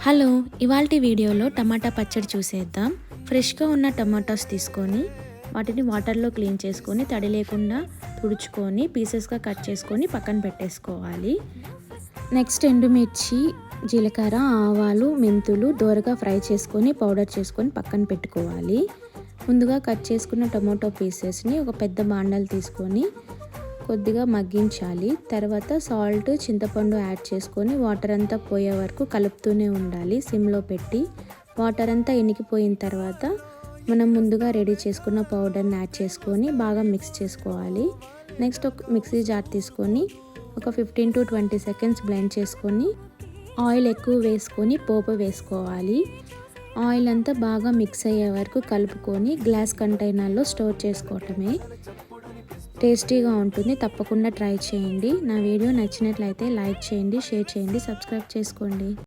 Hello, ఇవాల్టి వీడియోలో టమాటా పచ్చడి చూసేద్దాం. ఫ్రెష్గా ఉన్న టమాటాస్ తీసుకొని వాటిని వాటర్లో క్లీన్ చేసుకొని తడి లేకుండా తుడుచుకొని పీసెస్గా కట్ చేసుకొని పక్కన పెట్టేసుకోవాలి. నెక్స్ట్ ఎండుమిర్చి, జీలకర్ర, ఆవాలు, మెంతులు దోరగా ఫ్రై చేసుకొని పౌడర్ చేసుకొని పక్కన పెట్టుకోవాలి. ముందుగా కట్ చేసుకున్న టమాటో పీసెస్ని ఒక పెద్ద బాండలు తీసుకొని కొద్దిగా మగ్గించాలి. తర్వాత సాల్ట్, చింతపండు యాడ్ చేసుకొని వాటర్ అంతా పోయే వరకు కలుపుతూనే ఉండాలి సిమ్లో పెట్టి. వాటర్ అంతా ఇనికిపోయిన తర్వాత మనం ముందుగా రెడీ చేసుకున్న పౌడర్ని యాడ్ చేసుకొని బాగా మిక్స్ చేసుకోవాలి. నెక్స్ట్ ఒక మిక్సీ జార్ తీసుకొని ఒక 15 to 20 seconds బ్లెండ్ చేసుకొని ఆయిల్ ఎక్కువ వేసుకొని పోపు వేసుకోవాలి. ఆయిల్ అంతా బాగా మిక్స్ అయ్యే వరకు కలుపుకొని గ్లాస్ కంటైనర్లో స్టోర్ చేసుకోవటమే. టేస్టీగా ఉంటుంది, తప్పకుండా ట్రై చేయండి. నా వీడియో నచ్చినట్లయితే లైక్ చేయండి, షేర్ చేయండి, సబ్స్క్రైబ్ చేసుకోండి.